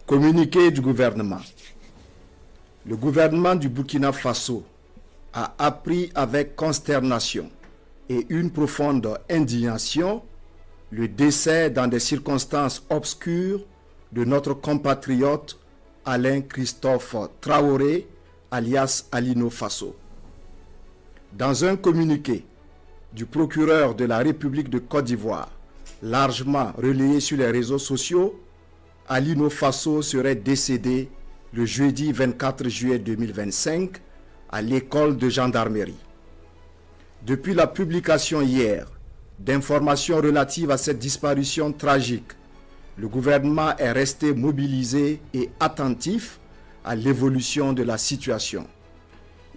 Communiqué du gouvernement. Le gouvernement du Burkina Faso a appris avec consternation et une profonde indignation le décès dans des circonstances obscures de notre compatriote Alain Christophe Traoré, alias Alino Faso. Dans un communiqué du procureur de la République de Côte d'Ivoire, largement relayé sur les réseaux sociaux, Alino Faso serait décédé le jeudi 24 juillet 2025 à l'école de gendarmerie. Depuis la publication hier d'informations relatives à cette disparition tragique, le gouvernement est resté mobilisé et attentif à l'évolution de la situation.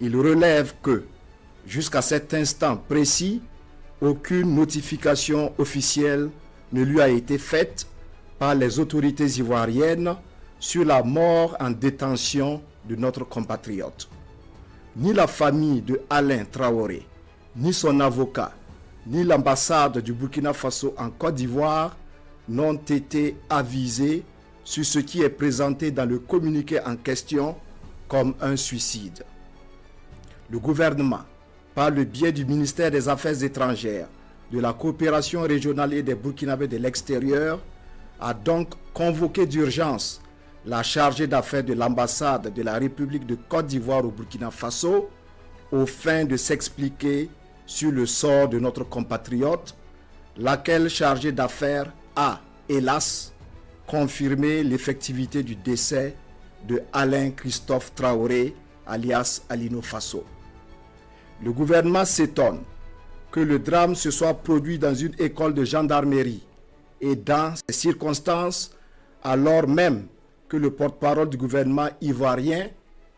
Il relève que, jusqu'à cet instant précis, aucune notification officielle ne lui a été faite par les autorités ivoiriennes sur la mort en détention de notre compatriote. Ni la famille de Alain Traoré, ni son avocat, ni l'ambassade du Burkina Faso en Côte d'Ivoire n'ont été avisés sur ce qui est présenté dans le communiqué en question comme un suicide. Le gouvernement, par le biais du ministère des Affaires étrangères, de la coopération régionale et des Burkinabés de l'extérieur, a donc convoqué d'urgence la chargée d'affaires de l'ambassade de la République de Côte d'Ivoire au Burkina Faso aux fins de s'expliquer sur le sort de notre compatriote, laquelle chargée d'affaires a, hélas, confirmé l'effectivité du décès de Alain Christophe Traoré, alias Alino Faso. Le gouvernement s'étonne que le drame se soit produit dans une école de gendarmerie et dans ces circonstances, alors même que le porte-parole du gouvernement ivoirien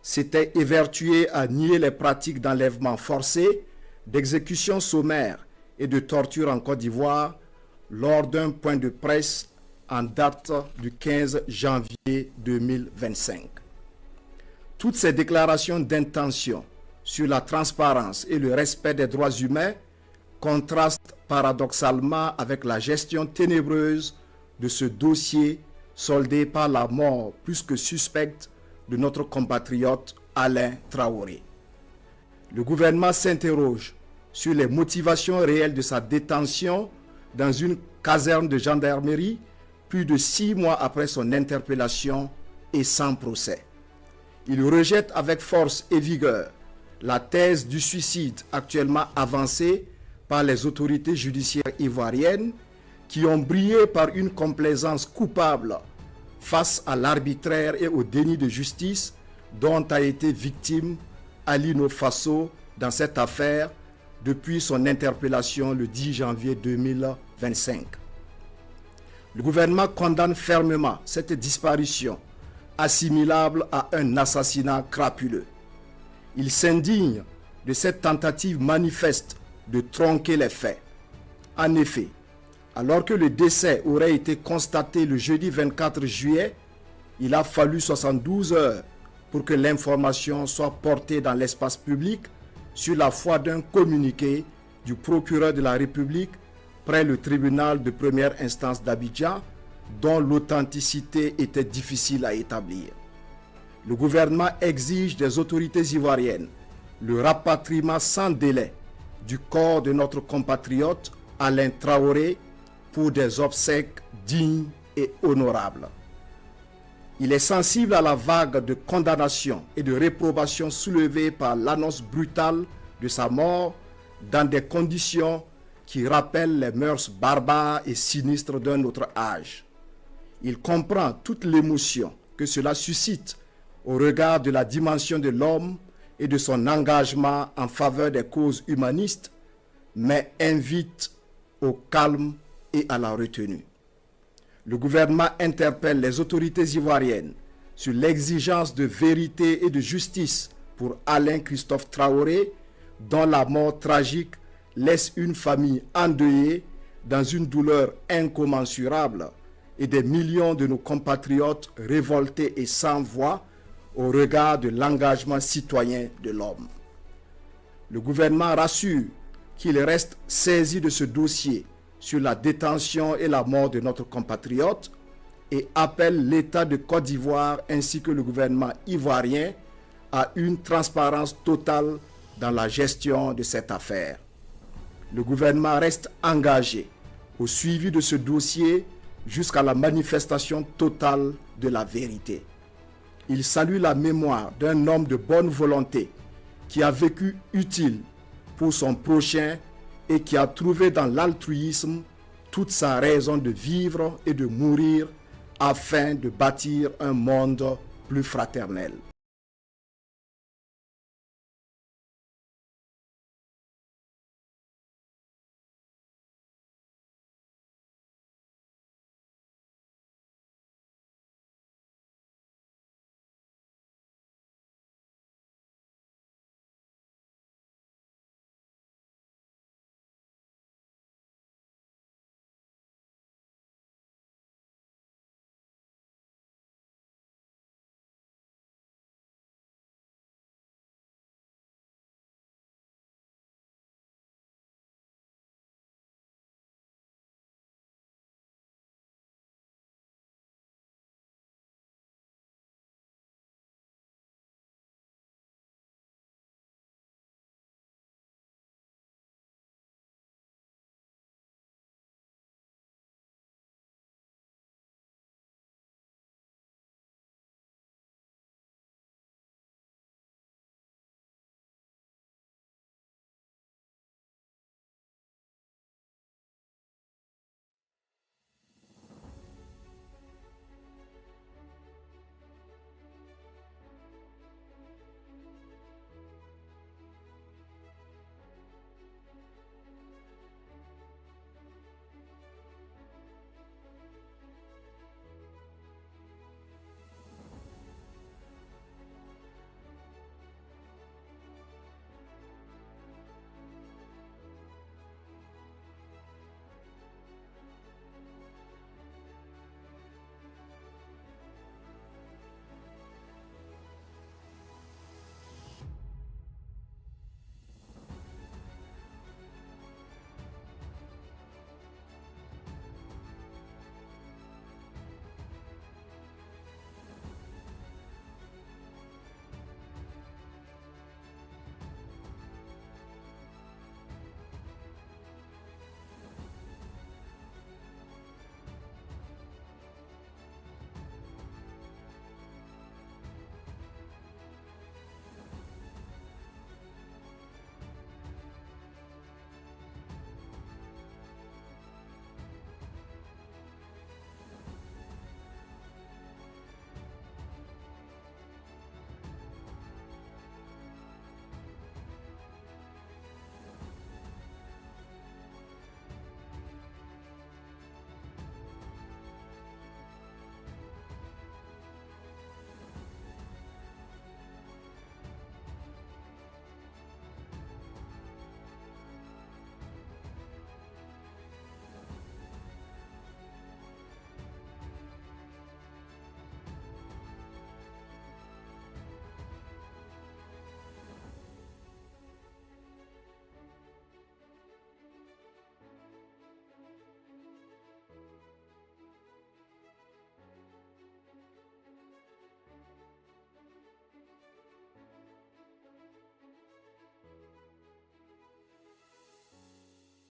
s'était évertué à nier les pratiques d'enlèvement forcé, d'exécution sommaire et de torture en Côte d'Ivoire lors d'un point de presse en date du 15 janvier 2025. Toutes ces déclarations d'intention sur la transparence et le respect des droits humains contrastent paradoxalement avec la gestion ténébreuse de ce dossier soldé par la mort plus que suspecte de notre compatriote Alain Traoré. Le gouvernement s'interroge sur les motivations réelles de sa détention dans une caserne de gendarmerie plus de 6 mois après son interpellation et sans procès. Il rejette avec force et vigueur la thèse du suicide actuellement avancée par les autorités judiciaires ivoiriennes qui ont brillé par une complaisance coupable face à l'arbitraire et au déni de justice dont a été victime Alino Faso dans cette affaire depuis son interpellation le 10 janvier 2025. Le gouvernement condamne fermement cette disparition assimilable à un assassinat crapuleux. Il s'indigne de cette tentative manifeste de tronquer les faits. En effet, alors que le décès aurait été constaté le jeudi 24 juillet, il a fallu 72 heures pour que l'information soit portée dans l'espace public sur la foi d'un communiqué du procureur de la République près le tribunal de première instance d'Abidjan, dont l'authenticité était difficile à établir. Le gouvernement exige des autorités ivoiriennes le rapatriement sans délai du corps de notre compatriote Alain Traoré pour des obsèques dignes et honorables. Il est sensible à la vague de condamnation et de réprobation soulevée par l'annonce brutale de sa mort dans des conditions qui rappellent les mœurs barbares et sinistres d'un autre âge. Il comprend toute l'émotion que cela suscite au regard de la dimension de l'homme et de son engagement en faveur des causes humanistes, mais invite au calme et à la retenue. Le gouvernement interpelle les autorités ivoiriennes sur l'exigence de vérité et de justice pour Alain Christophe Traoré, dont la mort tragique laisse une famille endeuillée dans une douleur incommensurable et des millions de nos compatriotes révoltés et sans voix au regard de l'engagement citoyen de l'homme. Le gouvernement rassure qu'il reste saisi de ce dossier sur la détention et la mort de notre compatriote et appelle l'État de Côte d'Ivoire ainsi que le gouvernement ivoirien à une transparence totale dans la gestion de cette affaire. Le gouvernement reste engagé au suivi de ce dossier jusqu'à la manifestation totale de la vérité. Il salue la mémoire d'un homme de bonne volonté qui a vécu utile pour son prochain et qui a trouvé dans l'altruisme toute sa raison de vivre et de mourir afin de bâtir un monde plus fraternel.